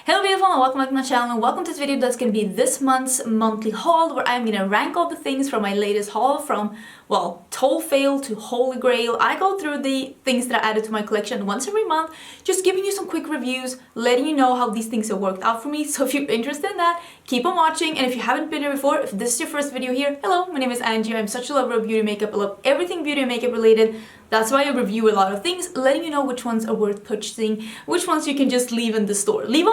Hello beautiful and welcome back to my channel and welcome to this video that's going to be this month's monthly haul where I'm going to rank all the things from my latest haul from, well, Toll Fail to Holy Grail. I go through the things that I added to my collection once every month, just giving you some quick reviews, letting you know how these things have worked out for me. So if you're interested in that, keep on watching, and if you haven't been here before, if this is your first video here, hello, my name is Angie. I'm such a lover of beauty and makeup. I love everything beauty and makeup related. That's why I review a lot of things, letting you know which ones are worth purchasing, which ones you can just leave in the store. Leave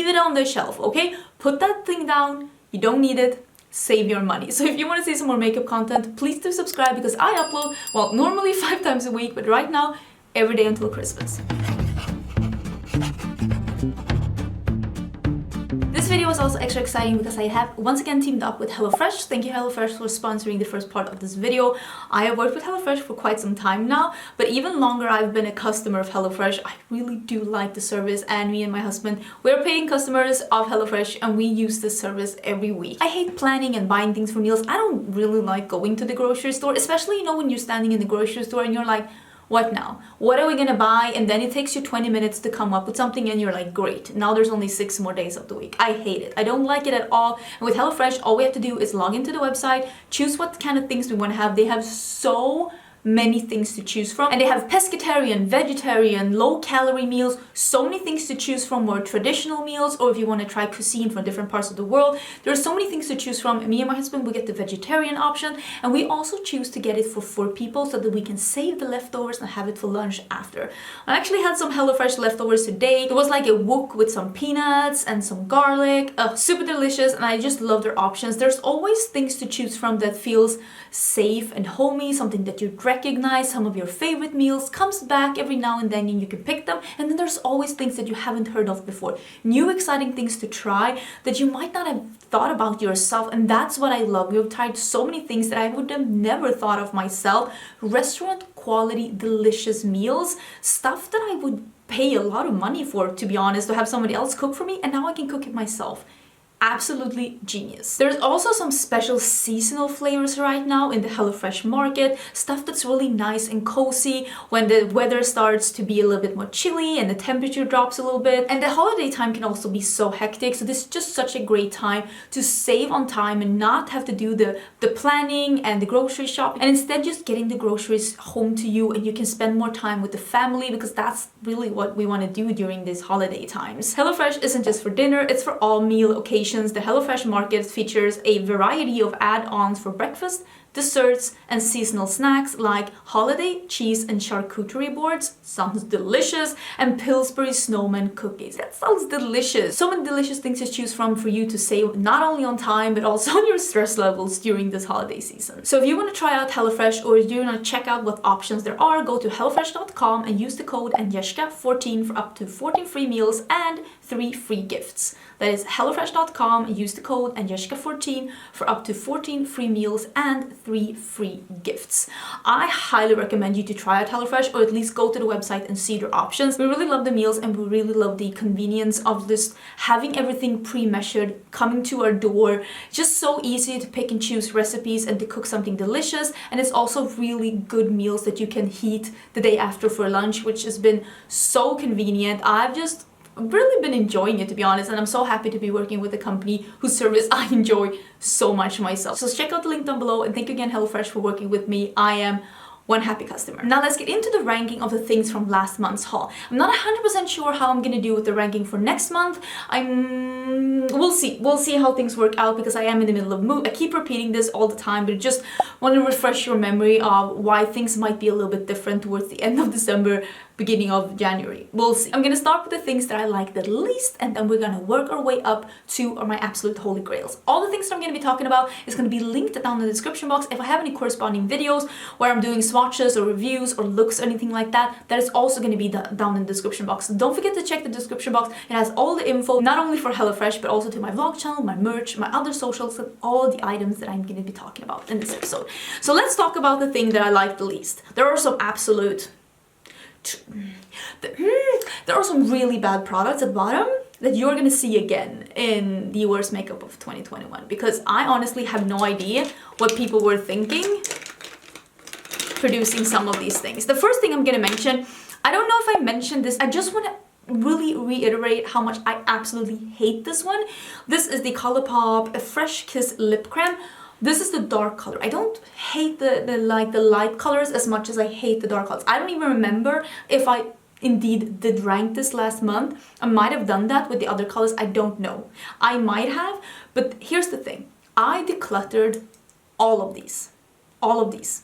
it on the shelf, okay? Put that thing down. You don't need it. Save your money. So if you want to see some more makeup content, please do subscribe because I upload, well, normally 5 times a week, but right now, every day until Christmas. This video was also extra exciting because I have once again teamed up with HelloFresh. Thank you HelloFresh for sponsoring the first part of this video. I have worked with HelloFresh for quite some time now, but even longer I've been a customer of HelloFresh. I really do like the service, and me and my husband, we're paying customers of HelloFresh and we use this service every week. I hate planning and buying things for meals. I don't really like going to the grocery store, especially, you know, when you're standing in the grocery store and you're like, what now? What are we gonna buy? And then it takes you 20 minutes to come up with something and you're like, great, now there's only 6 more days of the week. I hate it. I don't like it at all. And with HelloFresh, all we have to do is log into the website, choose what kind of things we want to have. They have so many things to choose from, and they have pescatarian, vegetarian, low-calorie meals, so many things to choose from, more traditional meals, or if you want to try cuisine from different parts of the world, there are so many things to choose from. Me and my husband, we get the vegetarian option, and we also choose to get it for 4 people so that we can save the leftovers and have it for lunch after. I actually had some HelloFresh leftovers today. It was like a wok with some peanuts and some garlic, super delicious, and I just love their options. There's always things to choose from that feels safe and homey, something that you recognize. Some of your favorite meals comes back every now and then and you can pick them, and then there's always things that you haven't heard of before, new exciting things to try that you might not have thought about yourself, and that's what I love. We've tried so many things that I would have never thought of myself. Restaurant quality delicious meals, stuff that I would pay a lot of money for, to be honest, to have somebody else cook for me, and now I can cook it myself. Absolutely genius. There's also some special seasonal flavors right now in the HelloFresh market, stuff that's really nice and cozy when the weather starts to be a little bit more chilly and the temperature drops a little bit. And the holiday time can also be so hectic, so this is just such a great time to save on time and not have to do the planning and the grocery shopping, and instead just getting the groceries home to you, and you can spend more time with the family, because that's really what we want to do during these holiday times. HelloFresh isn't just for dinner, it's for all meal occasions. The HelloFresh market features a variety of add-ons for breakfast, desserts, and seasonal snacks like holiday cheese and charcuterie boards, sounds delicious, and Pillsbury snowman cookies. That sounds delicious. So many delicious things to choose from for you to save not only on time but also on your stress levels during this holiday season. So if you want to try out HelloFresh, or if you want to check out what options there are, go to hellofresh.com and use the code Angelica14 for up to 14 free meals and 3 free gifts. That is hellofresh.com and use the code Angelica14 for up to 14 free meals and 3 free gifts. I highly recommend you to try out HelloFresh, or at least go to the website and see their options. We really love the meals, and we really love the convenience of just having everything pre-measured coming to our door. Just so easy to pick and choose recipes and to cook something delicious, and it's also really good meals that you can heat the day after for lunch, which has been so convenient. I've just really been enjoying it, to be honest, and I'm so happy to be working with a company whose service I enjoy so much myself. So check out the link down below, and thank you again HelloFresh for working with me. I am one happy customer. Now let's get into the ranking of the things from last month's haul. I'm not 100% sure how I'm gonna do with the ranking for next month. We'll see how things work out, because I am in the middle of move. I keep repeating this all the time, but just want to refresh your memory of why things might be a little bit different towards the end of December, beginning of January. We'll see. I'm gonna start with the things that I like the least, and then we're gonna work our way up to my absolute holy grails. All the things that I'm gonna be talking about is gonna be linked down in the description box. If I have any corresponding videos where I'm doing swatches or reviews or looks or anything like that, that is also gonna be down in the description box. Don't forget to check the description box. It has all the info, not only for HelloFresh, but also to my vlog channel, my merch, my other socials, and all the items that I'm gonna be talking about in this episode. So let's talk about the thing that I like the least. There are some absolute there are some really bad products at the bottom that you're gonna see again in the worst makeup of 2021, because I honestly have no idea what people were thinking producing some of these things. The first thing I'm gonna mention, I don't know if I mentioned this, I just want to really reiterate how much I absolutely hate this one. This is the ColourPop Fresh Kiss Lip Creme. This is the dark color. I don't hate the light colors as much as I hate the dark colors. I don't even remember if I indeed did rank this last month. I might have done that with the other colors. I don't know. I might have, but here's the thing. I decluttered all of these. All of these.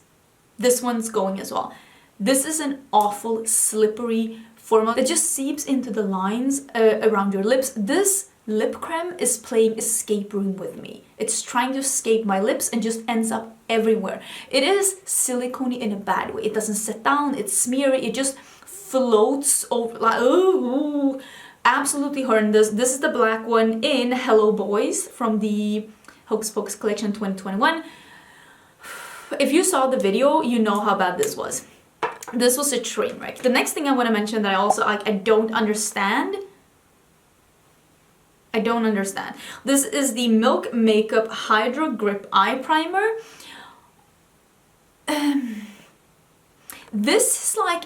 This one's going as well. This is an awful slippery formula that just seeps into the lines around your lips. This lip creme is playing escape room with me. It's trying to escape my lips and just ends up everywhere. It is silicone in a bad way. It doesn't set down, it's smeary, it just floats over like, ooh, absolutely horrendous. This is the black one in Hello Boys from the Hocus Pocus collection 2021. If you saw the video, you know how bad this was. This was a train wreck. The next thing I want to mention that I also I don't understand. I don't understand. This is the Milk Makeup Hydro Grip Eye Primer. This is like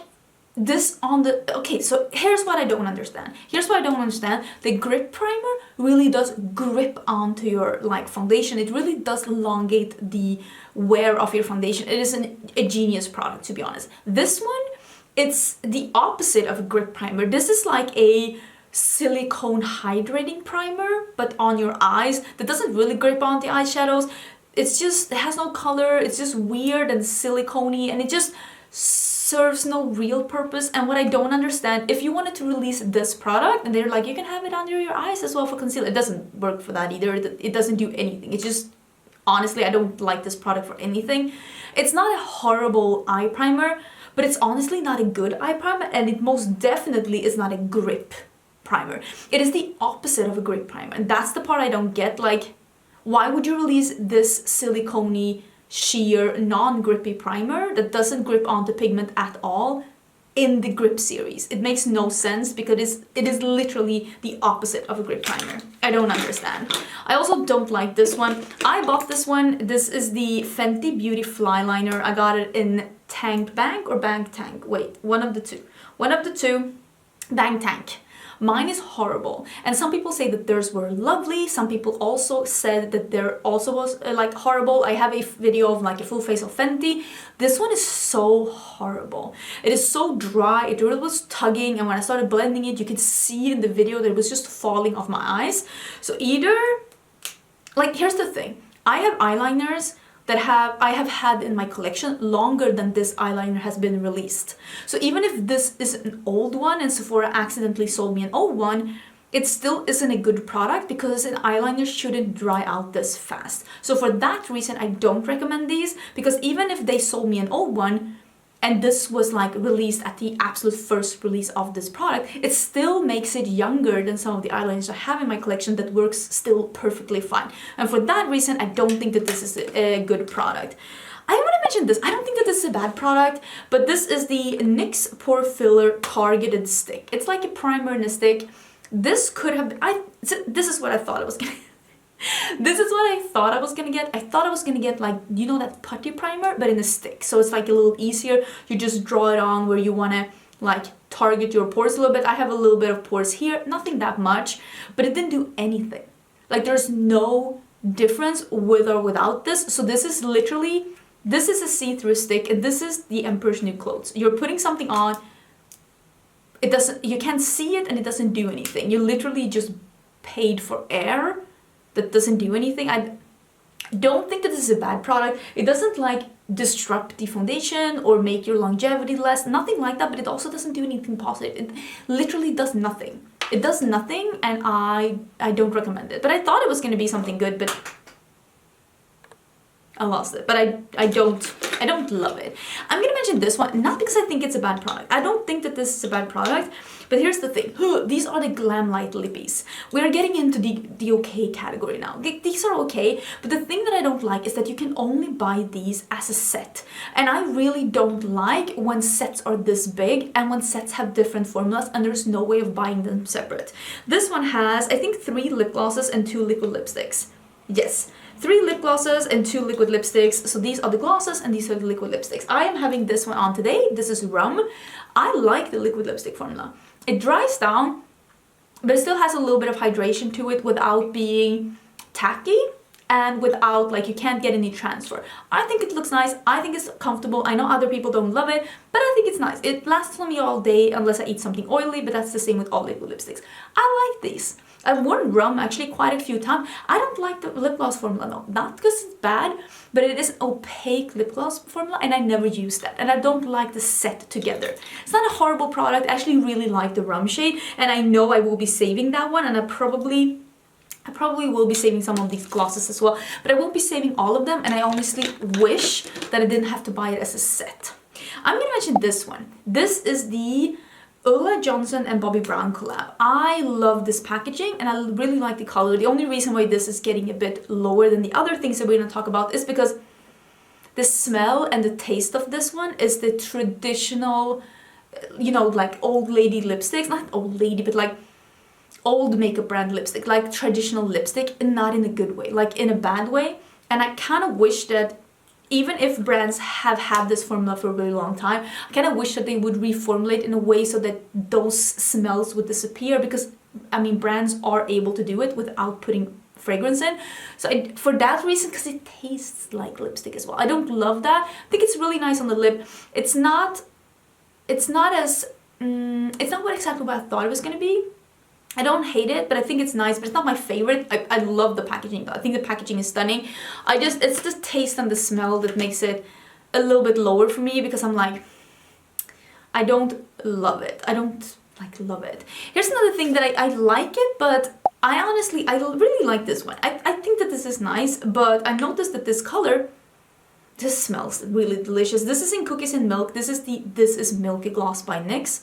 this on the... Okay, so here's what I don't understand. Here's what I don't understand. The grip primer really does grip onto your like foundation. It really does elongate the wear of your foundation. It is a genius product, to be honest. This one, it's the opposite of a grip primer. This is like a silicone hydrating primer, but on your eyes that doesn't really grip on the eyeshadows. It's just, it has no color. It's just weird and silicone-y, and it just serves no real purpose. And what I don't understand, if you wanted to release this product and they're like, you can have it under your eyes as well for concealer, it doesn't work for that either. It doesn't do anything. It's just, honestly, I don't like this product for anything. It's not a horrible eye primer, but it's honestly not a good eye primer, and it most definitely is not a grip primer. It is the opposite of a grip primer, and that's the part I don't get. Like, why would you release this silicone-y, sheer, non-grippy primer that doesn't grip onto pigment at all in the grip series? It makes no sense because it is literally the opposite of a grip primer. I don't understand. I also don't like this one. I bought this one. This is the Fenty Beauty Fly Liner. I got it in Tank Bank or Bank Tank. Wait, one of the two. One of the two. Bank Tank. Mine is horrible, and some people say that theirs were lovely. Some people also said that there also was like horrible. I have a video of like a full face of Fenty. This one is so horrible. It is so dry. It really was tugging, and when I started blending it, you could see in the video that it was just falling off my eyes. So either, like, here's the thing. I have eyeliners that I have had in my collection longer than this eyeliner has been released. So even if this is an old one and Sephora accidentally sold me an old one, it still isn't a good product because an eyeliner shouldn't dry out this fast. So for that reason, I don't recommend these, because even if they sold me an old one and this was like released at the absolute first release of this product, it still makes it younger than some of the eyeliners I have in my collection that works still perfectly fine. And for that reason, I don't think that this is a good product. I want to mention this. I don't think that this is a bad product, but this is the NYX Pore Filler Targeted Stick. It's like a primer in a stick. This could have been, this is what I thought it was gonna This is what I thought I was gonna get. I thought I was gonna get, like, you know, that putty primer, but in a stick. So it's like a little easier. You just draw it on where you wanna like target your pores a little bit. I have a little bit of pores here, nothing that much, but it didn't do anything. Like, there's no difference with or without this. So this is literally, this is a see-through stick, and this is the Emperor's New Clothes. You're putting something on, it doesn't, you can't see it, and it doesn't do anything. You literally just paid for air that doesn't do anything. I don't think that this is a bad product. It doesn't like disrupt the foundation or make your longevity less, nothing like that, but it also doesn't do anything positive. It literally does nothing. It does nothing, and I don't recommend it. But I thought it was going to be something good, but I lost it. But I don't love it. I'm going to mention this one, not because I think it's a bad product. I don't think that this is a bad product, but here's the thing. These are the Glam Light Lippies. We are getting into the okay category now. These are okay, but the thing that I don't like is that you can only buy these as a set. And I really don't like when sets are this big and when sets have different formulas and there's no way of buying them separate. This one has, I think, 3 lip glosses and 2 liquid lipsticks. Yes. 3 lip glosses and 2 liquid lipsticks. So these are the glosses and these are the liquid lipsticks. I am having this one on today. This is Rum. I like the liquid lipstick formula. It dries down, but it still has a little bit of hydration to it without being tacky and without, like, you can't get any transfer. I think it looks nice. I think it's comfortable. I know other people don't love it, but I think it's nice. It lasts for me all day unless I eat something oily, but that's the same with all liquid lipsticks. I like these. I've worn rum actually quite a few times. I don't like the lip gloss formula, no. Not because it's bad, but it is opaque lip gloss formula, and I never use that. And I don't like the set together. It's not a horrible product. I actually really like the rum shade, and I know I will be saving that one, and I probably will be saving some of these glosses as well, but I won't be saving all of them, and I honestly wish that I didn't have to buy it as a set. I'm gonna mention this one. This is the Ulla Johnson and Bobbi Brown collab. I love this packaging and I really like the color. The only reason why this is getting a bit lower than the other things that we're gonna talk about is because the smell and the taste of this one is the traditional, you know, like old lady lipsticks, not old lady, but like old makeup brand lipstick, like traditional lipstick, and not in a good way, like in a bad way. And I kind of wish that even if brands have had this formula for a really long time, I kind of wish that they would reformulate in a way so that those smells would disappear, because I mean brands are able to do it without putting fragrance in. So for that reason, because it tastes like lipstick as well. I don't love that. I think it's really nice on the lip. It's not as it's not exactly what I thought it was gonna be. I don't hate it, but I think it's nice, but it's not my favorite. I love the packaging though. I think the packaging is stunning. It's the taste and the smell that makes it a little bit lower for me, because I'm like, I don't love it. I don't like love it. Here's another thing that I like it, but I really like this one. I think that this is nice, but I noticed that this color, this smells really delicious. This is in Cookies and Milk. This is Milky Gloss by NYX.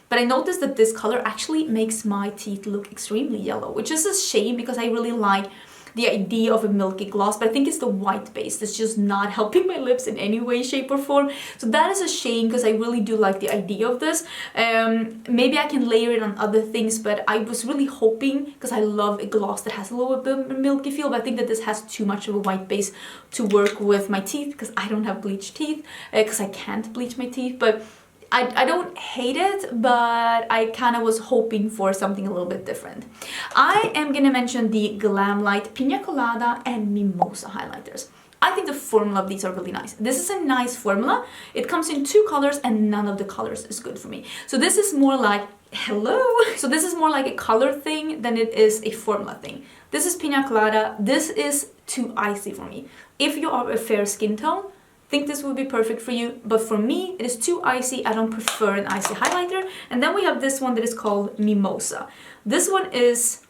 But I noticed that this color actually makes my teeth look extremely yellow, which is a shame because I really like the idea of a milky gloss, but I think it's the white base that's just not helping my lips in any way, shape or form. So that is a shame because I really do like the idea of this. Maybe I can layer it on other things, but I was really hoping, because I love a gloss that has a little bit of a milky feel, but I think that this has too much of a white base to work with my teeth, because I don't have bleached teeth, because I can't bleach my teeth, but I don't hate it, but I kind of was hoping for something a little bit different. I am gonna mention the Glam Light Pina Colada and Mimosa highlighters. I think the formula of these are really nice. This is a nice formula. It comes in 2 colors and none of the colors is good for me. So this is more like, hello. So this is more like a color thing than it is a formula thing. This is Pina Colada. This is too icy for me. If you are a fair skin tone, I think this would be perfect for you, but for me it is too icy. I don't prefer an icy highlighter. And then we have this one that is called Mimosa. This one is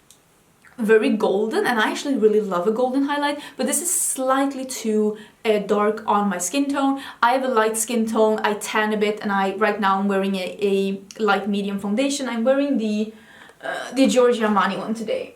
very golden, and I actually really love a golden highlight, but this is slightly too dark on my skin tone. I have a light skin tone, I tan a bit, and right now I'm wearing a light medium foundation. I'm wearing the Giorgio Armani one today,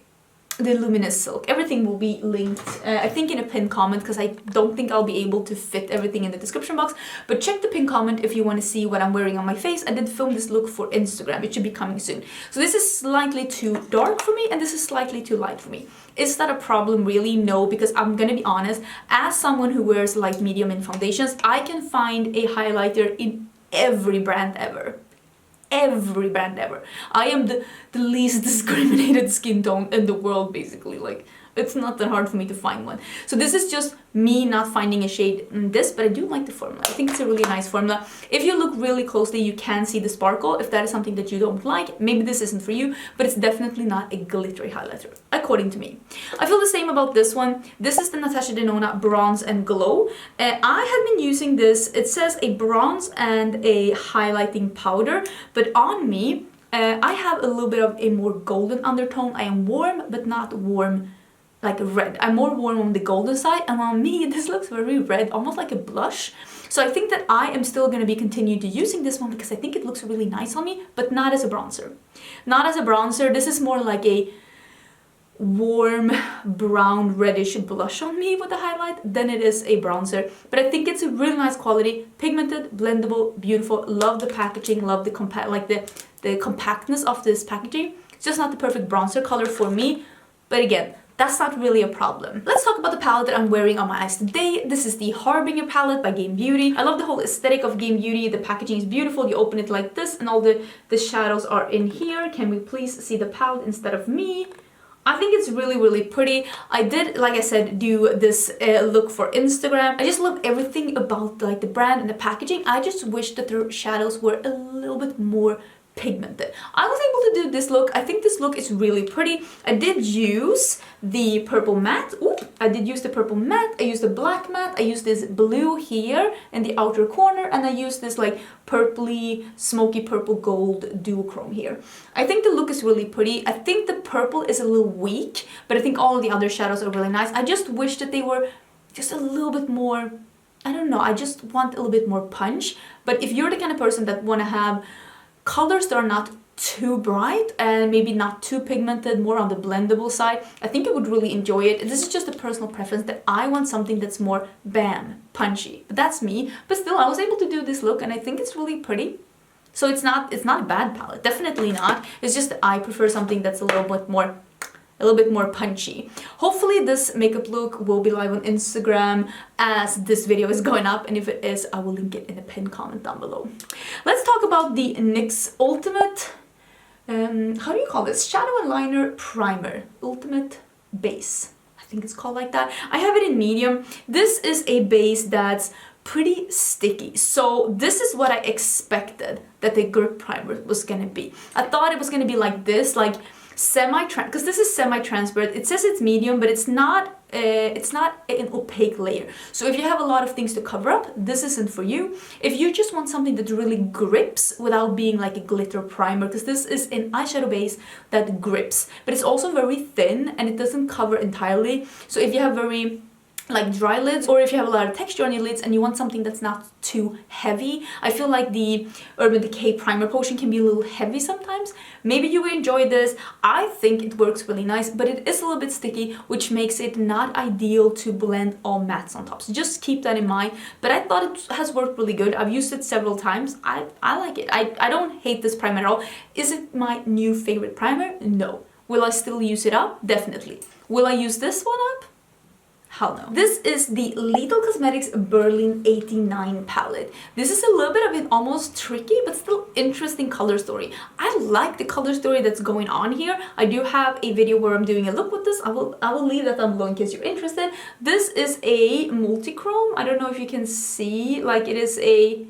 the Luminous Silk. Everything will be linked, I think, in a pinned comment, because I don't think I'll be able to fit everything in the description box, but check the pinned comment if you want to see what I'm wearing on my face. I did film this look for Instagram. It should be coming soon. So this is slightly too dark for me, and this is slightly too light for me. Is that a problem? Really? No, because I'm gonna be honest, as someone who wears light medium in foundations, I can find a highlighter in every brand ever. Every brand ever. I am the least discriminated skin tone in the world, basically. Like, it's not that hard for me to find one. So this is just me not finding a shade in this, but I do like the formula. I think it's a really nice formula. If you look really closely, you can see the sparkle. If that is something that you don't like, maybe this isn't for you, but it's definitely not a glittery highlighter, according to me. I feel the same about this one. This is the Natasha Denona Bronze and Glow. I have been using this. It says a bronze and a highlighting powder, but on me, I have a little bit of a more golden undertone. I am warm, but not warm like red. I'm more warm on the golden side, and on me this looks very red, almost like a blush. So I think that I am still going to be continuing to using this one because I think it looks really nice on me, but not as a bronzer. Not as a bronzer. This is more like a warm brown reddish blush on me with a highlight than it is a bronzer, but I think it's a really nice quality, pigmented, blendable, beautiful. Love the packaging, love the compactness of this packaging. It's just not the perfect bronzer color for me, but again, that's not really a problem. Let's talk about the palette that I'm wearing on my eyes today. This is the Harbinger palette by Game Beauty. I love the whole aesthetic of Game Beauty. The packaging is beautiful. You open it like this and all the shadows are in here. Can we please see the palette instead of me? I think it's really, really pretty. I did, like I said, do this look for Instagram. I just love everything about like the brand and the packaging. I just wish that the shadows were a little bit more pigmented. I was able to do this look. I think this look is really pretty. I did use the purple matte. Ooh, I did use the purple matte. I used the black matte. I used this blue here in the outer corner, and I used this like purpley, smoky purple gold duochrome here. I think the look is really pretty. I think the purple is a little weak, but I think all of the other shadows are really nice. I just wish that they were just a little bit more, I don't know, I just want a little bit more punch. But if you're the kind of person that want to have colors that are not too bright and maybe not too pigmented, more on the blendable side, I think you would really enjoy it. This is just a personal preference that I want something that's more bam, punchy. But that's me. But still, I was able to do this look and I think it's really pretty. So it's not a bad palette, definitely not. It's just that I prefer something that's a little bit more punchy. Hopefully this makeup look will be live on Instagram as this video is going up, and if it is, I will link it in the pinned comment down below. Let's talk about the NYX Ultimate, how do you call this? Shadow and Liner Primer. Ultimate Base. I think it's called like that. I have it in medium. This is a base that's pretty sticky. So this is what I expected that the grip primer was gonna be. I thought it was gonna be like this, like semi-transparent, because this is semi-transparent. It says it's medium, but it's not an opaque layer. So if you have a lot of things to cover up, this isn't for you. If you just want something that really grips without being like a glitter primer, because this is an eyeshadow base that grips, but it's also very thin and it doesn't cover entirely. So if you have very like dry lids, or if you have a lot of texture on your lids and you want something that's not too heavy, I feel like the Urban Decay Primer Potion can be a little heavy sometimes. Maybe you will enjoy this. I think it works really nice, but it is a little bit sticky, which makes it not ideal to blend all mattes on top. So just keep that in mind. But I thought it has worked really good. I've used it several times. I like it. I don't hate this primer at all. Is it my new favorite primer? No. Will I still use it up? Definitely. Will I use this one up? Hell no. This is the Lethal Cosmetics Berlin 89 palette. This is a little bit of an almost tricky but still interesting color story. I like the color story that's going on here. I do have a video where I'm doing a look with this. I will leave that down below in case you're interested. This is a multi-chrome. I don't know if you can see, like it is a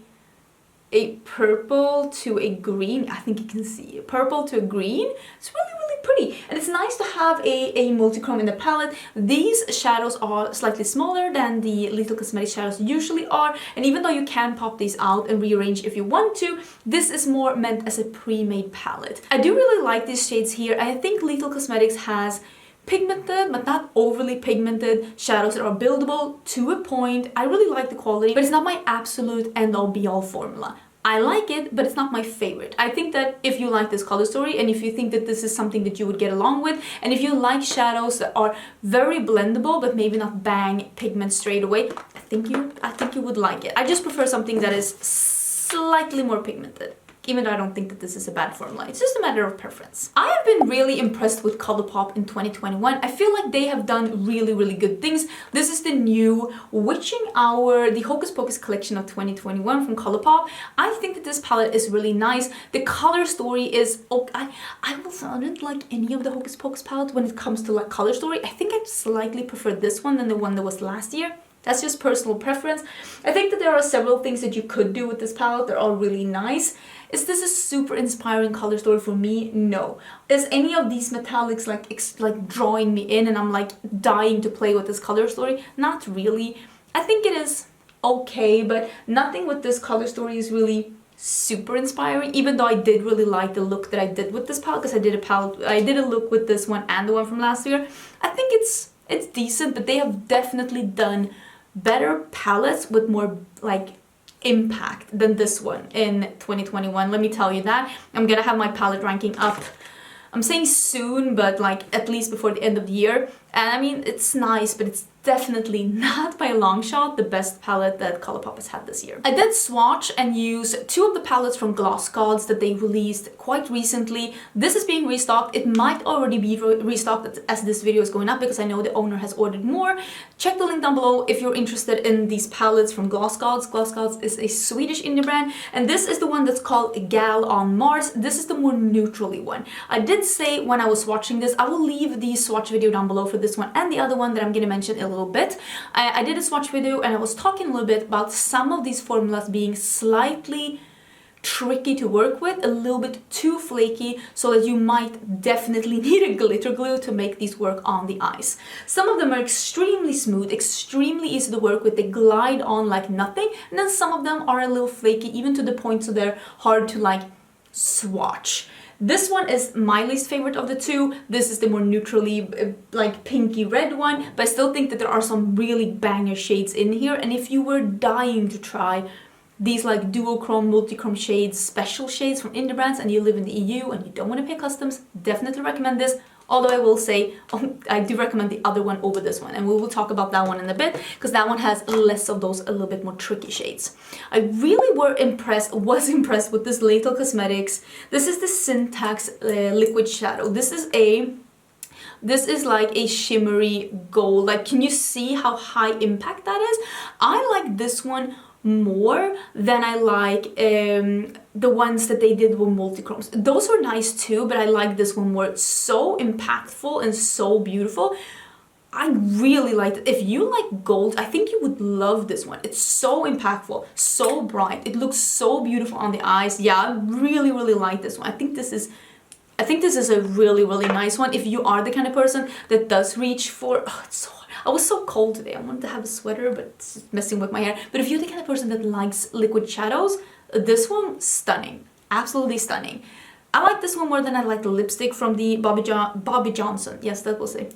purple to a green. I think you can see purple to a green. It's really pretty, and it's nice to have a multi-chrome in the palette. These shadows are slightly smaller than the Lethal Cosmetics shadows usually are, and even though you can pop these out and rearrange if you want to, this is more meant as a pre-made palette. I do really like these shades here. I think Lethal Cosmetics has pigmented but not overly pigmented shadows that are buildable to a point. I really like the quality, but it's not my absolute end-all be-all formula. I like it, but it's not my favorite. I think that if you like this color story and if you think that this is something that you would get along with, and if you like shadows that are very blendable but maybe not bang pigment straight away, I think you would like it. I just prefer something that is slightly more pigmented. Even though I don't think that this is a bad formula. It's just a matter of preference. I have been really impressed with ColourPop in 2021. I feel like they have done really good things. This is the new Witching Hour, the Hocus Pocus collection of 2021 from ColourPop. I think that this palette is really nice. The color story is, I don't like any of the Hocus Pocus palettes when it comes to like color story. I think I slightly prefer this one than the one that was last year. That's just personal preference. I think that there are several things that you could do with this palette that are really nice. Is this a super inspiring color story for me? No. Is any of these metallics like drawing me in and I'm like dying to play with this color story? Not really. I think it is okay, but nothing with this color story is really super inspiring, even though I did really like the look that I did with this palette, because I did a look with this one and the one from last year. I think it's decent, but they have definitely done better palettes with more like impact than this one in 2021. Let me tell you that. I'm gonna have my palette ranking up, I'm saying soon, but like at least before the end of the year. And I mean, it's nice, but it's definitely not by a long shot the best palette that Colourpop has had this year. I did swatch and use two of the palettes from Gloss Gods that they released quite recently. This is being restocked. It might already be restocked as this video is going up because I know the owner has ordered more. Check the link down below if you're interested in these palettes from Gloss Gods. Gloss Gods is a Swedish indie brand, and this is the one that's called Gal on Mars. This is the more neutrally one. I did say when I was watching this, I will leave the swatch video down below for this one and the other one that I'm going to mention in a little bit. I did a swatch video and I was talking a little bit about some of these formulas being slightly tricky to work with, a little bit too flaky, so that you might definitely need a glitter glue to make these work on the eyes. Some of them are extremely smooth, extremely easy to work with, they glide on like nothing, and then some of them are a little flaky, even to the point so they're hard to like swatch. This one is my least favorite of the two. This is the more neutrally like pinky red one, but I still think that there are some really banger shades in here, and if you were dying to try these like duochrome, multichrome shades, special shades from indie brands, and you live in the EU and you don't want to pay customs, definitely recommend this. Although I will say, I do recommend the other one over this one, and we will talk about that one in a bit, because that one has less of those a little bit more tricky shades. I really was impressed with this Lethal Cosmetics. This is the Syntax Liquid Shadow. This is like a shimmery gold. Like, can you see how high impact that is? I like this one more than I like the ones that they did with multichromes. Those were nice too, but I like this one more. It's so impactful and so beautiful. I really liked it. If you like gold, I think you would love this one. It's so impactful, so bright. It looks so beautiful on the eyes. Yeah, I really, really like this one. I think this is a really, really nice one. If you are the kind of person that does reach for, I was so cold today. I wanted to have a sweater, but it's messing with my hair. But if you're the kind of person that likes liquid shadows, this one, stunning. Absolutely stunning. I like this one more than I like the lipstick from the Bobbi Johnson. Yes, that was a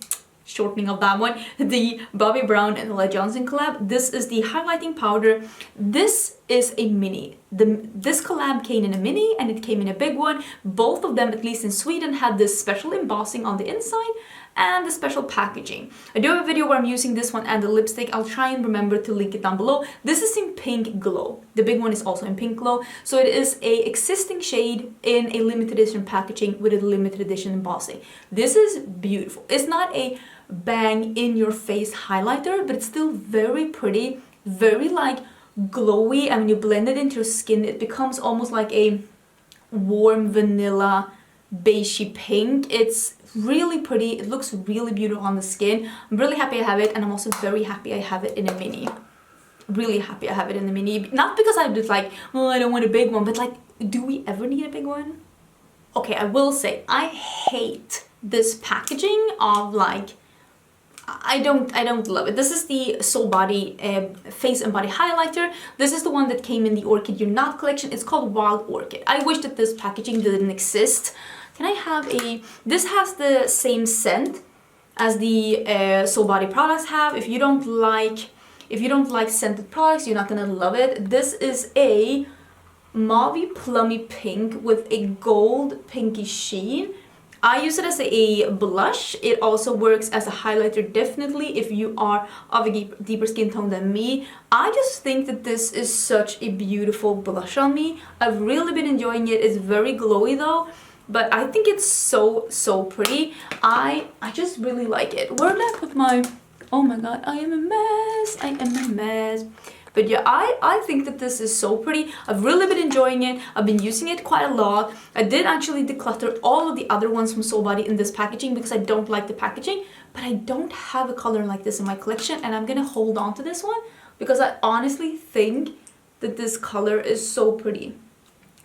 shortening of that one. The Bobbi Brown and Ella Johnson collab. This is the highlighting powder. This is a mini. This collab came in a mini and it came in a big one. Both of them, at least in Sweden, had this special embossing on the inside and the special packaging. I do have a video where I'm using this one and the lipstick. I'll try and remember to link it down below. This is in Pink Glow. The big one is also in Pink Glow. So it is a existing shade in a limited edition packaging with a limited edition embossing. This is beautiful. It's not a bang in your face highlighter, but it's still very pretty, very like glowy, and when you blend it into your skin, it becomes almost like a warm vanilla beigey pink. It's really pretty. It looks really beautiful on the skin. I'm really happy I have it, and I'm also very happy I have it in a mini. Really happy I have it in the mini. Not because I'm just like, oh, I don't want a big one, but like, do we ever need a big one? Okay, I will say, I hate this packaging of like, I don't love it. This is the Soul Body Face and Body Highlighter. This is the one that came in the Orchid You're Not collection. It's called Wild Orchid. I wish that this packaging didn't exist. Can I have a... This has the same scent as the Soul Body products have. If you don't like scented products, you're not gonna love it. This is a mauvey plummy pink with a gold pinky sheen. I use it as a blush. It also works as a highlighter, definitely, if you are of a deeper skin tone than me. I just think that this is such a beautiful blush on me. I've really been enjoying it. It's very glowy though, but I think it's so pretty. I just really like it. Where did I put my... Oh my god, I am a mess. I am a mess. But yeah, I think that this is so pretty. I've really been enjoying it. I've been using it quite a lot. I did actually declutter all of the other ones from Soul Body in this packaging because I don't like the packaging. But I don't have a color like this in my collection, and I'm gonna hold on to this one because I honestly think that this color is so pretty.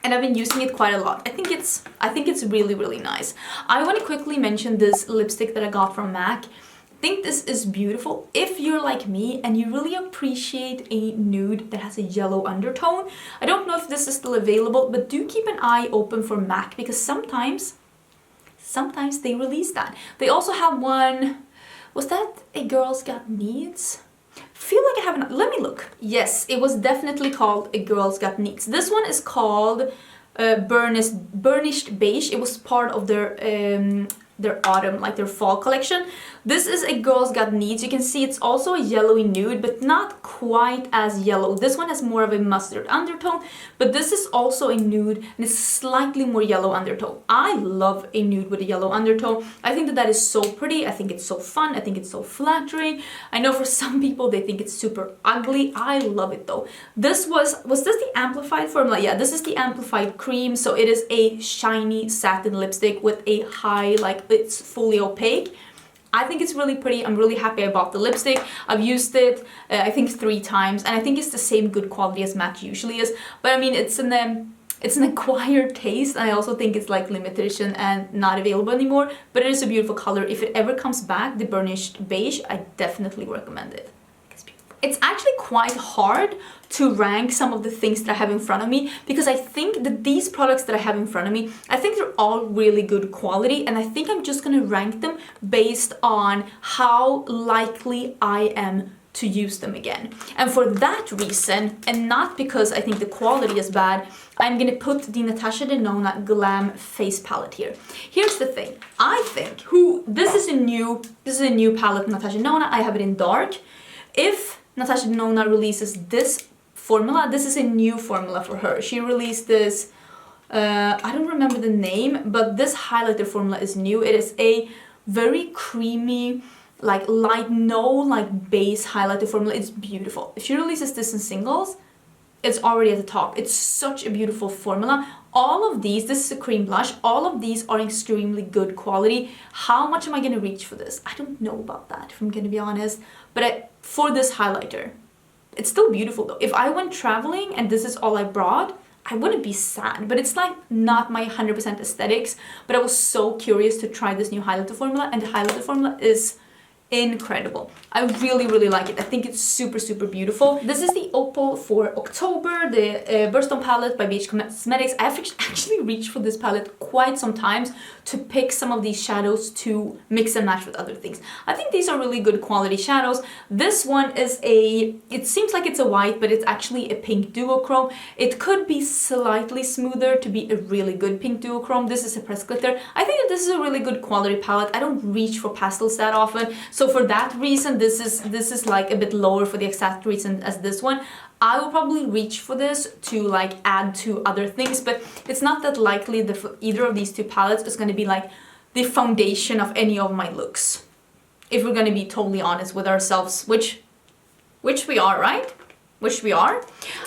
And I've been using it quite a lot. I think it's really, really nice. I want to quickly mention this lipstick that I got from MAC. I think this is beautiful if you're like me and you really appreciate a nude that has a yellow undertone. I don't know if this is still available, but do keep an eye open for MAC because sometimes they release that. They also have one, was that a Girls Got Needs? Feel like I haven't, let me look. Yes, it was definitely called a Girls Got Needs. This one is called Burnished Beige. It was part of their their autumn, like their fall collection. This is a Girls Got Needs. You can see it's also a yellowy nude, but not quite as yellow. This one has more of a mustard undertone, but this is also a nude and it's slightly more yellow undertone. I love a nude with a yellow undertone. I think that is so pretty. I think it's so fun. I think it's so flattering. I know for some people they think it's super ugly. I love it though. This was this the amplified formula? Yeah, this is the amplified cream. So it is a shiny satin lipstick with a high, like it's fully opaque. I think it's really pretty. I'm really happy I bought the lipstick. I've used it, I think 3 times, and I think it's the same good quality as matte usually is. But I mean, it's an acquired taste, and I also think it's like limited edition and not available anymore. But it is a beautiful color. If it ever comes back, the burnished beige, I definitely recommend it. It's actually quite hard to rank some of the things that I have in front of me, because I think that these products that I have in front of me, I think they're all really good quality, and I think I'm just gonna rank them based on how likely I am to use them again. And for that reason, and not because I think the quality is bad, I'm gonna put the Natasha Denona Glam Face Palette here. Here's the thing, I think this is a new palette from Natasha Denona. I have it in dark. If Natasha Denona releases this formula, this is a new formula for her. She released this, I don't remember the name, but this highlighter formula is new. It is a very creamy, like light, like base highlighter formula. It's beautiful. If she releases this in singles, it's already at the top. It's such a beautiful formula. All of these, this is a cream blush, all of these are extremely good quality. How much am I gonna reach for this? I don't know about that, if I'm gonna be honest. But for this highlighter, it's still beautiful though. If I went traveling and this is all I brought, I wouldn't be sad, but it's like not my 100% aesthetics. But I was so curious to try this new highlighter formula, and the highlighter formula is incredible. I really, really like it. I think it's super, super beautiful. This is the Opal for October, the Birthstone palette by BH Cosmetics. I have actually reached for this palette quite some times to pick some of these shadows to mix and match with other things. I think these are really good quality shadows. This one is it seems like it's a white, but it's actually a pink duochrome. It could be slightly smoother to be a really good pink duochrome. This is a pressed glitter. I think that this is a really good quality palette. I don't reach for pastels that often. So for that reason, this is like a bit lower for the exact reason as this one. I will probably reach for this to like add to other things, but it's not that likely that for either of these two palettes is going to be like the foundation of any of my looks. If we're going to be totally honest with ourselves, which we are, right? Which we are.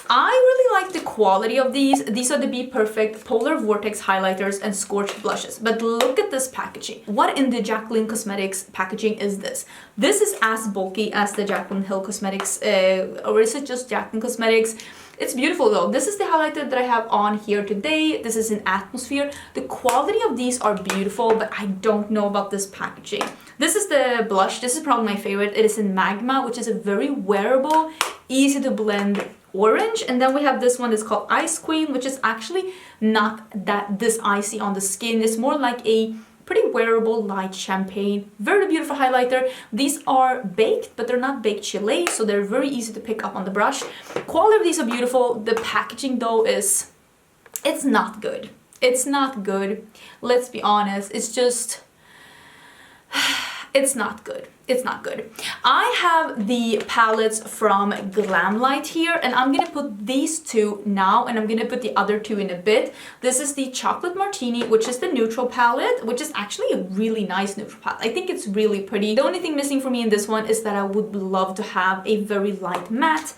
I really like the quality of these. These are the Be Perfect Polar Vortex highlighters and Scorched blushes. But look at this packaging. What in the Jaclyn Cosmetics packaging is this? This is as bulky as the Jaclyn Hill Cosmetics, or is it just Jaclyn Cosmetics? It's beautiful though. This is the highlighter that I have on here today. This is in Atmosphere. The quality of these are beautiful, but I don't know about this packaging. This is the blush. This is probably my favorite. It is in Magma, which is a very wearable, easy to blend orange. And then we have this one that's called Ice Queen, which is actually not this icy on the skin. It's more like a pretty wearable light champagne. Very beautiful highlighter. These are baked, but they're not baked Chile, so they're very easy to pick up on the brush. Quality of these are beautiful. The packaging though it's not good. It's not good. Let's be honest. It's just it's not good. It's not good. I have the palettes from Glamlight here, and I'm gonna put these two now, and I'm gonna put the other two in a bit. This is the Chocolate Martini, which is the neutral palette, which is actually a really nice neutral palette. I think it's really pretty. The only thing missing for me in this one is that I would love to have a very light matte,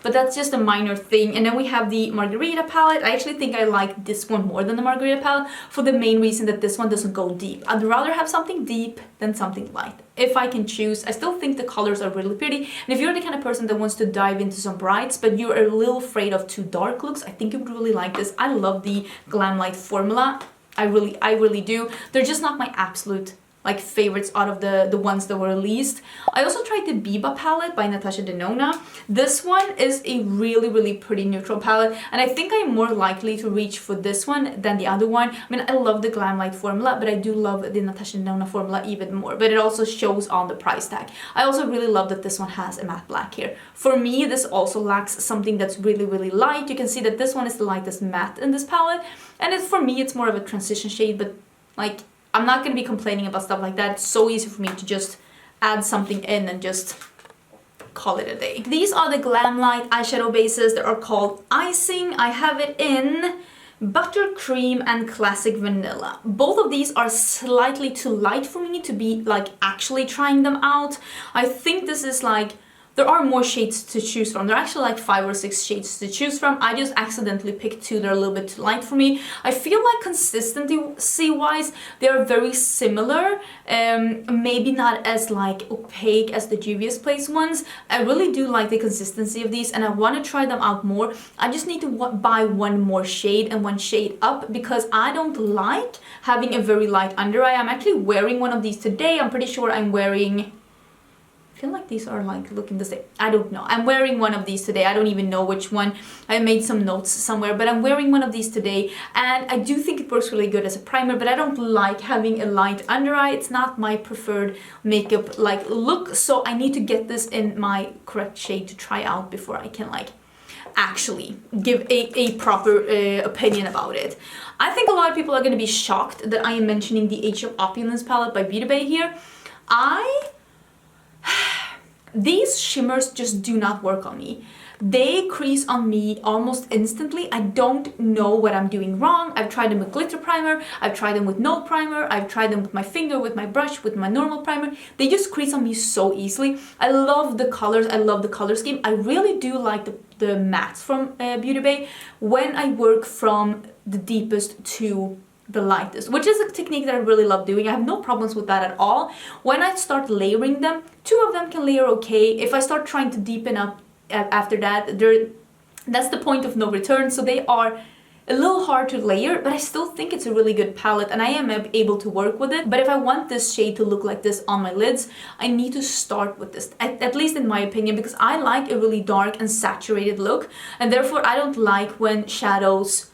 but that's just a minor thing. And then we have the Margarita palette. I actually think I like this one more than the Margarita palette for the main reason that this one doesn't go deep. I'd rather have something deep than something light, if I can choose. I still think the colors are really pretty. And if you're the kind of person that wants to dive into some brights, but you're a little afraid of too dark looks, I think you would really like this. I love the Glamlight formula. I really do. They're just not my absolute like favorites out of the ones that were released. I also tried the Biba palette by Natasha Denona. This one is a really pretty neutral palette, and I think I'm more likely to reach for this one than the other one. I mean, I love the Glamlight formula, but I do love the Natasha Denona formula even more, but it also shows on the price tag. I also really love that this one has a matte black here. For me, this also lacks something that's really light. You can see that this one is the lightest matte in this palette, and for me it's more of a transition shade, but like I'm not going to be complaining about stuff like that. It's so easy for me to just add something in and just call it a day. These are the Glam Light eyeshadow bases that are called Icing. I have it in Buttercream and Classic Vanilla. Both of these are slightly too light for me to be like actually trying them out. I think this is like, there are more shades to choose from. There are actually like 5 or 6 shades to choose from. I just accidentally picked 2 that are a little bit too light for me. I feel like consistency wise, they are very similar. Maybe not as like opaque as the Juvia's Place ones. I really do like the consistency of these and I want to try them out more. I just need to buy 1 more shade and 1 shade up because I don't like having a very light under eye. I'm actually wearing one of these today. I'm pretty sure I'm wearing, I feel like these are like looking the same. I don't know. I'm wearing one of these today. I don't even know which one. I made some notes somewhere, but I'm wearing one of these today and I do think it works really good as a primer, but I don't like having a light under eye. It's not my preferred makeup like look, so I need to get this in my correct shade to try out before I can like actually give a proper opinion about it. I think a lot of people are going to be shocked that I am mentioning the Age of Opulence palette by Beauty Bay here. These shimmers just do not work on me. They crease on me almost instantly. I don't know what I'm doing wrong. I've tried them with glitter primer, I've tried them with no primer, I've tried them with my finger, with my brush, with my normal primer. They just crease on me so easily. I love the colors, I love the color scheme. I really do like the mattes from Beauty Bay when I work from the deepest to the lightest, which is a technique that I really love doing. I have no problems with that at all. When I start layering them, 2 of them can layer okay. If I start trying to deepen up after that, that's the point of no return. So they are a little hard to layer, but I still think it's a really good palette and I am able to work with it. But if I want this shade to look like this on my lids, I need to start with this, at least in my opinion, because I like a really dark and saturated look, and therefore I don't like when shadows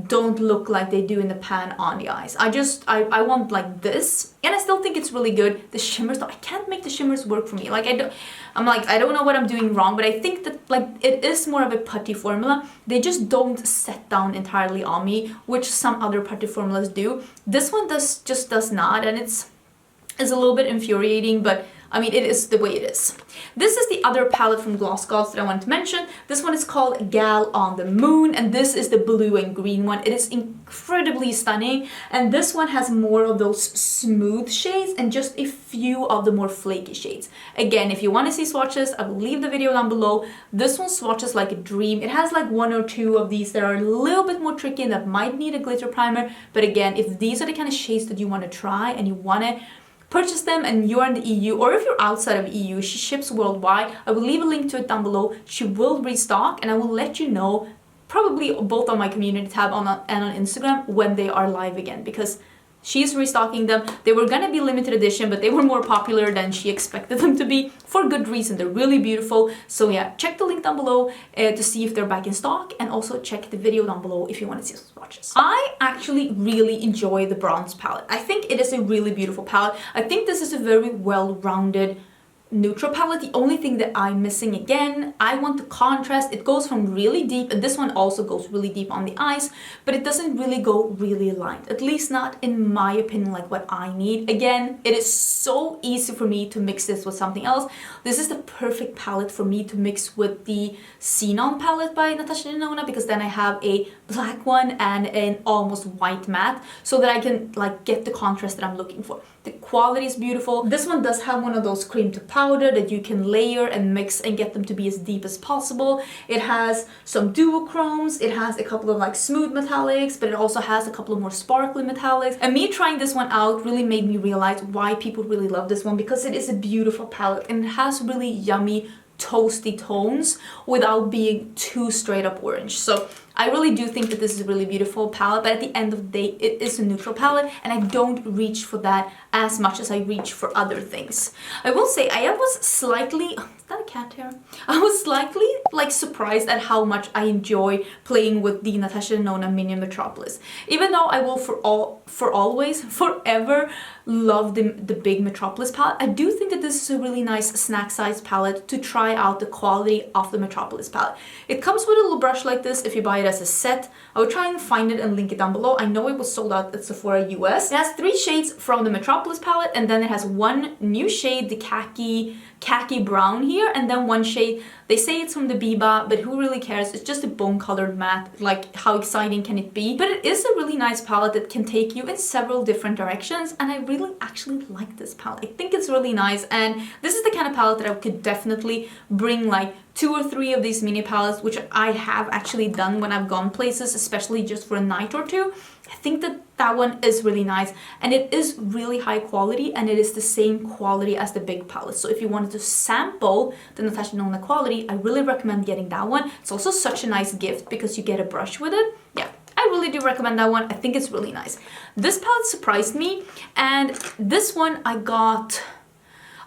don't look like they do in the pan on the eyes. I want like this, and I still think it's really good. The shimmers though, I can't make the shimmers work for me. Like I don't know what I'm doing wrong, but I think that like it is more of a putty formula. They just don't set down entirely on me, which some other putty formulas do. This one just does not, and it's a little bit infuriating, but I mean, it is the way it is. This is the other palette from Gloss Gods that I wanted to mention. This one is called Gal on the Moon, and this is the blue and green one. It is incredibly stunning, and this one has more of those smooth shades and just a few of the more flaky shades. Again, if you want to see swatches, I will leave the video down below. This one swatches like a dream. It has like 1 or 2 of these that are a little bit more tricky and that might need a glitter primer, but again, if these are the kind of shades that you want to try and you want to purchase them and you're in the EU, or if you're outside of EU, she ships worldwide. I will leave a link to it down below. She will restock and I will let you know, probably both on my community tab and on Instagram, when they are live again, because she's restocking them. They were gonna be limited edition, but they were more popular than she expected them to be, for good reason. They're really beautiful. So yeah, check the link down below to see if they're back in stock, and also check the video down below if you want to see some swatches. I actually really enjoy the bronze palette. I think it is a really beautiful palette. I think this is a very well-rounded neutral palette. The only thing that I'm missing, again, I want the contrast. It goes from really deep, and this one also goes really deep on the eyes, but it doesn't really go really light, at least not in my opinion, like what I need. Again, it is so easy for me to mix this with something else. This is the perfect palette for me to mix with the Xenon palette by Natasha Denona, because then I have a black one and an almost white matte, so that I can like get the contrast that I'm looking for. The quality is beautiful. This one does have one of those cream to powder that you can layer and mix and get them to be as deep as possible. It has some duochromes, it has a couple of like smooth metallics, but it also has a couple of more sparkly metallics. And me trying this one out really made me realize why people really love this one, because it is a beautiful palette and it has really yummy toasty tones without being too straight up orange. So I really do think that this is a really beautiful palette, but at the end of the day, it is a neutral palette, and I don't reach for that as much as I reach for other things. I will say I was slightly, is that a cat hair? I was slightly like surprised at how much I enjoy playing with the Natasha Denona Minion Metropolis. Even though I will forever love the big Metropolis palette, I do think that this is a really nice snack size palette to try out the quality of the Metropolis palette. It comes with a little brush like this if you buy it as a set. I will try and find it and link it down below. I know it was sold out at Sephora US. It has 3 shades from the Metropolis palette, and then it has 1 new shade, the khaki brown here, and then 1 shade, they say it's from the Biba, but who really cares? It's just a bone colored matte. Like, how exciting can it be? But it is a really nice palette that can take you in several different directions, and I really actually like this palette. I think it's really nice, and this is the kind of palette that I could definitely bring like 2 or 3 of these mini palettes, which I have actually done when I've gone places, especially just for a night or two. I think that that one is really nice, and it is really high quality, and it is the same quality as the big palette. So if you wanted to sample the Natasha Denona quality, I really recommend getting that one. It's also such a nice gift because you get a brush with it. Yeah, I really do recommend that one. I think it's really nice. This palette surprised me, and this one I got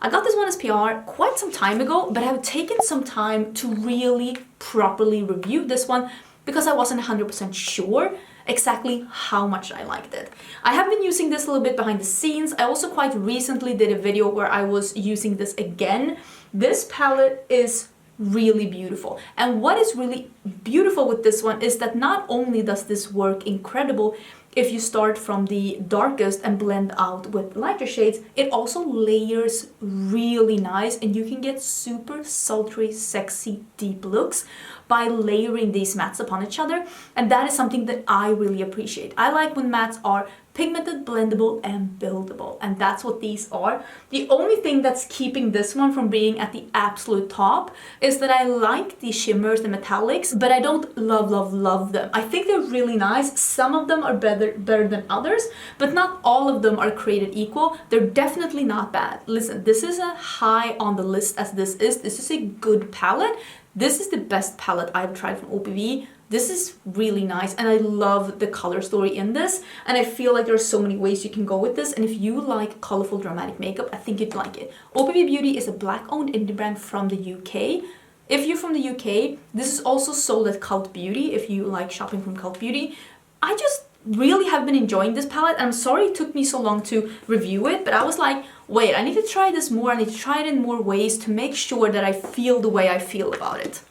this one as PR quite some time ago, but I've taken some time to really properly review this one because I wasn't 100% sure exactly how much I liked it. I have been using this a little bit behind the scenes. I also quite recently did a video where I was using this again. This palette is really beautiful, and what is really beautiful with this one is that not only does this work incredible if you start from the darkest and blend out with lighter shades, it also layers really nice, and you can get super sultry, sexy, deep looks by layering these mattes upon each other, and that is something that I really appreciate. I like when mattes are pigmented, blendable, and buildable, and that's what these are. The only thing that's keeping this one from being at the absolute top is that I like the shimmers and metallics, but I don't love them. I think they're really nice. Some of them are better than others, but not all of them are created equal. They're definitely not bad. Listen, this is a high on the list as this is. This is a good palette. This is the best palette I've tried from OPV. This is really nice, and I love the color story in this, and I feel like there are so many ways you can go with this, and if you like colorful dramatic makeup, I think you'd like it. OPV Beauty is a black-owned indie brand from the UK. If you're from the UK, this is also sold at Cult Beauty, if you like shopping from Cult Beauty. I just really have been enjoying this palette, and I'm sorry it took me so long to review it, but I was like, wait, I need to try this more, I need to try it in more ways to make sure that I feel the way I feel about it.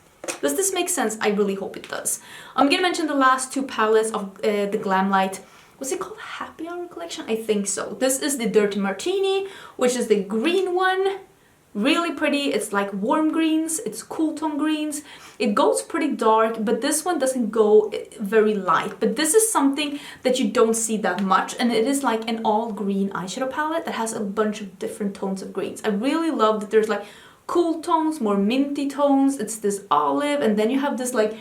Does this make sense? I really hope it does. I'm gonna mention the last 2 palettes of the Glamlight. Was it called Happy Hour collection? I think so. This is the Dirty Martini, which is the green one. Really pretty. It's like warm greens, it's cool tone greens. It goes pretty dark, but this one doesn't go very light. But this is something that you don't see that much, and it is like an all green eyeshadow palette that has a bunch of different tones of greens. I really love that there's like cool tones, more minty tones, it's this olive, and then you have this like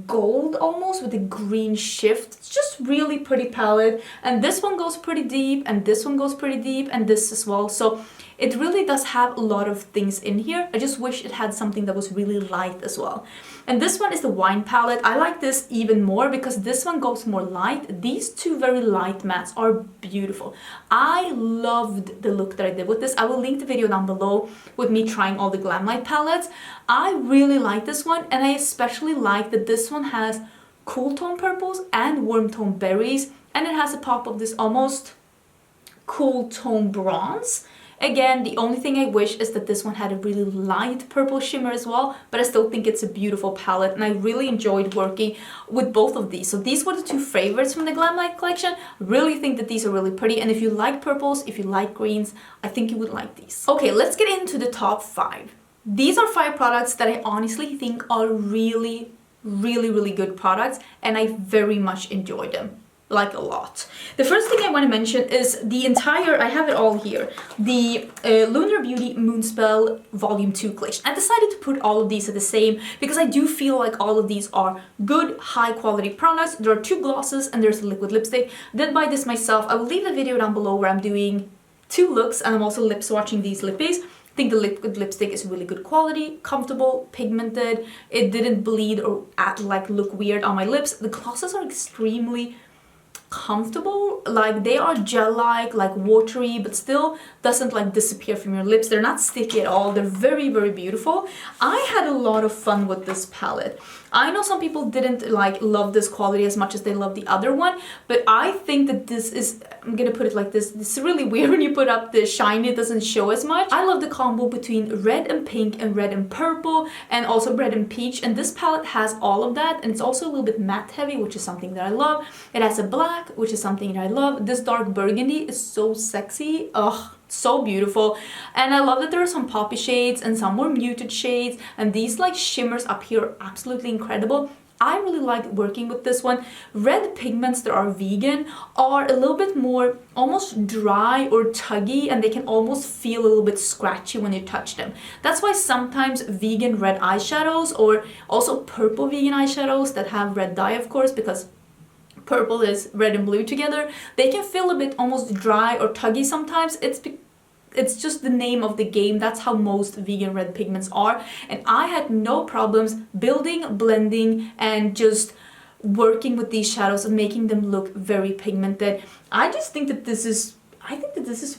gold almost with a green shift. It's just really pretty palette, and this one goes pretty deep, and this one goes pretty deep, and this as well. So it really does have a lot of things in here. I just wish it had something that was really light as well. And this one is the wine palette. I like this even more because this one goes more light. These 2 very light mattes are beautiful. I loved the look that I did with this. I will link the video down below with me trying all the Glamlight palettes. I really like this one, and I especially like that this one has cool tone purples and warm tone berries, and it has a pop of this almost cool tone bronze. Again, the only thing I wish is that this one had a really light purple shimmer as well, but I still think it's a beautiful palette, and I really enjoyed working with both of these. So these were the 2 favorites from the Glamlight collection. I really think that these are really pretty, and if you like purples, if you like greens, I think you would like these. Okay, let's get into the top 5. These are 5 products that I honestly think are really good products, and I very much enjoy them. Like a lot. The first thing I want to mention is the entire, I have it all here, the Lunar Beauty Moonspell Volume 2 collection. I decided to put all of these at the same because I do feel like all of these are good, high quality products. There are 2 glosses and there's a liquid lipstick. I did buy this myself. I will leave the video down below where I'm doing 2 looks, and I'm also lip swatching these lippies. I think the liquid lipstick is really good quality, comfortable, pigmented. It didn't bleed or look weird on my lips. The glosses are extremely comfortable, like they are gel-like, like watery, but still doesn't like disappear from your lips. They're not sticky at all. They're very beautiful. I had a lot of fun with this palette. I know some people didn't like love this quality as much as they love the other one, but I think that this is, I'm gonna put it like this is really weird when you put up the shiny, it doesn't show as much. I love the combo between red and pink and red and purple and also red and peach, and this palette has all of that, and it's also a little bit matte heavy, which is something that I love. It has a black, which is something that I love. This dark burgundy is so sexy. Ugh, so beautiful. And I love that there are some poppy shades and some more muted shades, and these like shimmers up here are absolutely incredible. I really like working with this one. Red pigments that are vegan are a little bit more almost dry or tuggy, and they can almost feel a little bit scratchy when you touch them. That's why sometimes vegan red eyeshadows, or also purple vegan eyeshadows that have red dye, of course, because purple is red and blue together, they can feel a bit almost dry or tuggy sometimes. It's just the name of the game. That's how most vegan red pigments are. And I had no problems building, blending, and just working with these shadows and making them look very pigmented. I think that this is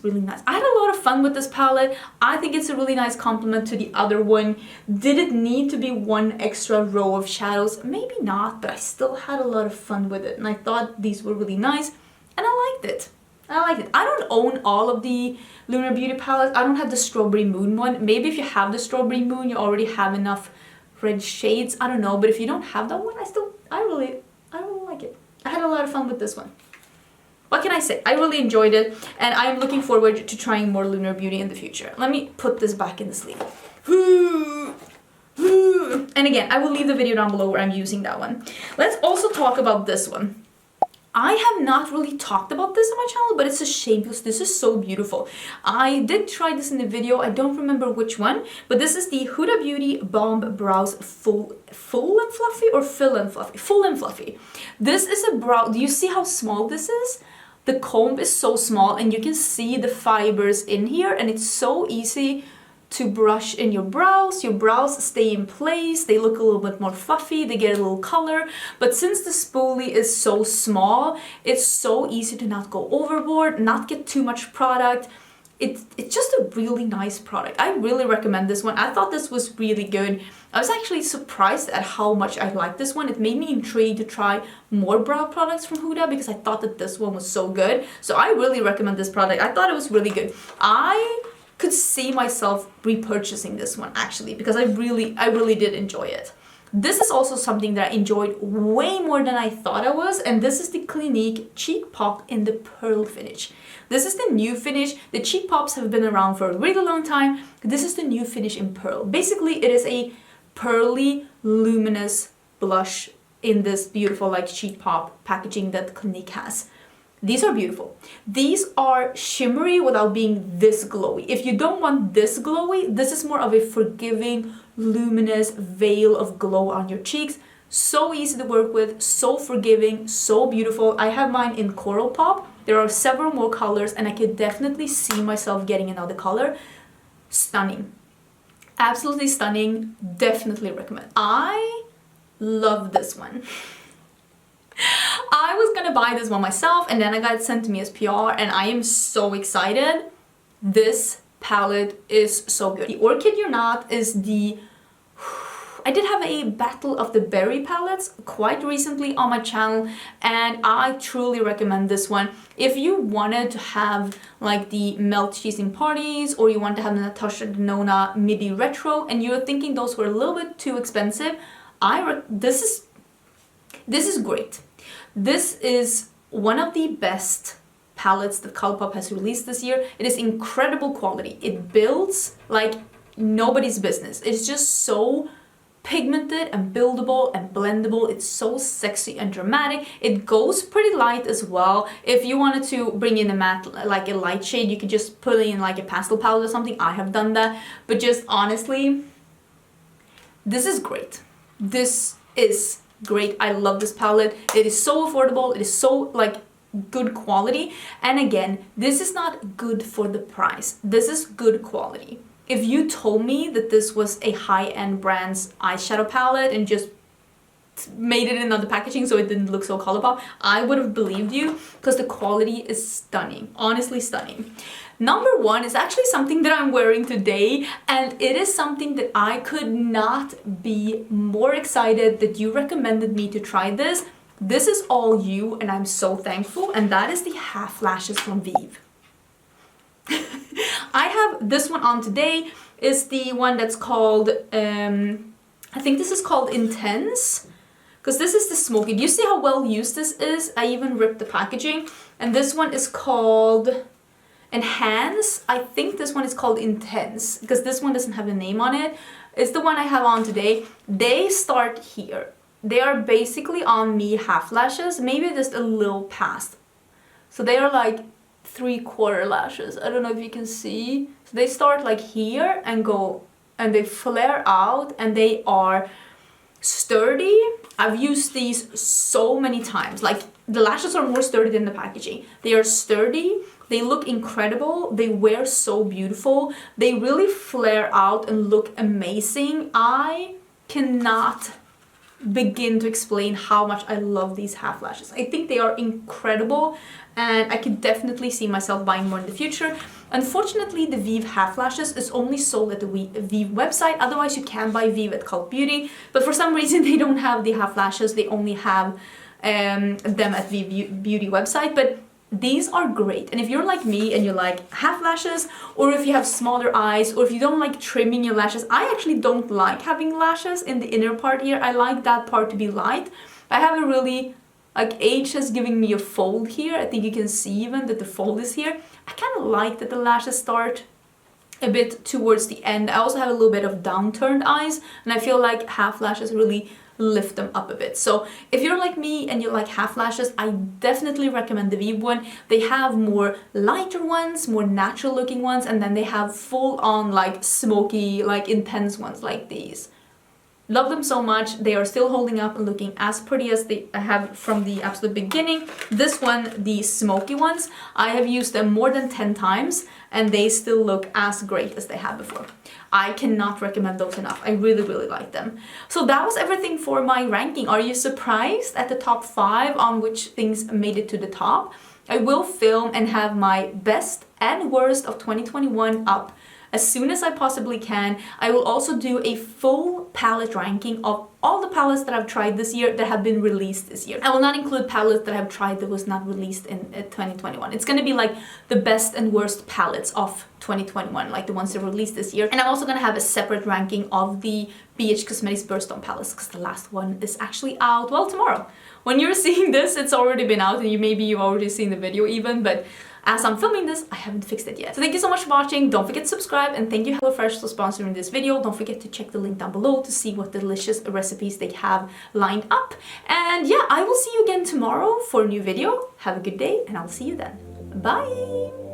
really nice. I had a lot of fun with this palette. I think it's a really nice complement to the other one. Did it need to be one extra row of shadows? Maybe not, but I still had a lot of fun with it. And I thought these were really nice, and I liked it. I don't own all of the Lunar Beauty palettes. I don't have the Strawberry Moon one. Maybe if you have the Strawberry Moon, you already have enough red shades. I don't know, but if you don't have that one, I really like it. I had a lot of fun with this one. What can I say? I really enjoyed it, and I'm looking forward to trying more Lunar Beauty in the future. Let me put this back in the sleeve. And again, I will leave the video down below where I'm using that one. Let's also talk about this one. I have not really talked about this on my channel, but it's a shame because this is so beautiful. I did try this in the video, I don't remember which one, but this is the Huda Beauty Bomb Brows Full and Fluffy, or Fill and Fluffy? Full and Fluffy. This is a brow, do you see how small this is? The comb is so small, and you can see the fibers in here, and it's so easy to brush in your brows. Your brows stay in place, they look a little bit more fluffy, they get a little color, but since the spoolie is so small, it's so easy to not go overboard, not get too much product. It's just a really nice product. I really recommend this one. I thought this was really good. I was actually surprised at how much I liked this one. It made me intrigued to try more brow products from Huda because I thought that this one was so good. So I really recommend this product. I thought it was really good. I could see myself repurchasing this one actually, because I really did enjoy it. This is also something that I enjoyed way more than I thought I was, and this is the Clinique Cheek Pop in the Pearl finish. This is the new finish. The Cheek Pops have been around for a really long time. This is the new finish in Pearl. Basically, it is a pearly, luminous blush in this beautiful like Cheek Pop packaging that Clinique has. These are beautiful. These are shimmery without being this glowy. If you don't want this glowy, this is more of a forgiving, luminous veil of glow on your cheeks. So easy to work with, so forgiving, so beautiful. I have mine in Coral Pop. There are several more colors, and I could definitely see myself getting another color. Stunning. Absolutely stunning. Definitely recommend. I love this one. I was gonna buy this one myself, and then I got it sent to me as PR, and I am so excited. This palette is so good. The Orchid You're Not is the... I did have a Battle of the Berry palettes quite recently on my channel, and I truly recommend this one. If you wanted to have like the melt cheesing parties, or you want to have the Natasha Denona midi retro, and you're thinking those were a little bit too expensive, this is great. This is one of the best palettes that Colourpop has released this year. It is incredible quality. It builds like nobody's business. It's just so pigmented and buildable and blendable. It's so sexy and dramatic. It goes pretty light as well. If you wanted to bring in a matte, like a light shade, you could just put in like a pastel palette or something. I have done that. But just honestly, this is great. This is great. I love this palette. It is so affordable. It is so like good quality. And again, this is not good for the price. This is good quality. If you told me that this was a high-end brand's eyeshadow palette and just made it in another packaging so it didn't look so Colourpop, I would have believed you because the quality is stunning, honestly stunning. Number one is actually something that I'm wearing today, and it is something that I could not be more excited that you recommended me to try this. This is all you, and I'm so thankful, and that is the half lashes from Vive. I have this one on today. Is the one that's called, I think this is called Intense, because this is the smoky. Do you see how well used this is? I even ripped the packaging. And this one is called Enhance. I think this one is called Intense, because this one doesn't have a name on it. It's the one I have on today. They start here. They are basically on me half lashes, maybe just a little past. So they are like 3/4 lashes. I don't know if you can see. So they start like here and go, and they flare out, and they are sturdy. I've used these so many times. Like, the lashes are more sturdy than the packaging. They are sturdy. They look incredible. They wear so beautiful. They really flare out and look amazing. I cannot begin to explain how much I love these half lashes. I think they are incredible, and I could definitely see myself buying more in the future. Unfortunately, the Vive half lashes is only sold at the Vive website. Otherwise, you can buy Vive at Cult Beauty, but for some reason they don't have the half lashes. They only have them at Vive Beauty website. But these are great, and if you're like me and you like half lashes, or if you have smaller eyes, or if you don't like trimming your lashes, I actually don't like having lashes in the inner part here. I like that part to be light. I have a really, like, age has given me a fold here. I think you can see even that the fold is here. I kind of like that the lashes start a bit towards the end. I also have a little bit of downturned eyes, and I feel like half lashes really lift them up a bit. So if you're like me and you like half lashes, I definitely recommend the Vive one. They have more lighter ones, more natural looking ones, and then they have full on like smoky, like intense ones like these. Love them so much. They are still holding up and looking as pretty as they have from the absolute beginning. This one, the smoky ones, I have used them more than 10 times and they still look as great as they have before. I cannot recommend those enough. I really, really like them. So that was everything for my ranking. Are you surprised at the top 5 on which things made it to the top? I will film and have my best and worst of 2021 up as soon as I possibly can. I will also do a full palette ranking of all the palettes that I've tried this year that have been released this year. I will not include palettes that I've tried that was not released in 2021. It's gonna be like the best and worst palettes of 2021, like the ones that were released this year. And I'm also gonna have a separate ranking of the BH Cosmetics Birthstone palettes, because the last one is actually out, well, tomorrow. When you're seeing this, it's already been out, and maybe you've already seen the video even, but as I'm filming this, I haven't fixed it yet. So thank you so much for watching. Don't forget to subscribe, and thank you HelloFresh for sponsoring this video. Don't forget to check the link down below to see what delicious recipes they have lined up. And yeah, I will see you again tomorrow for a new video. Have a good day, and I'll see you then. Bye!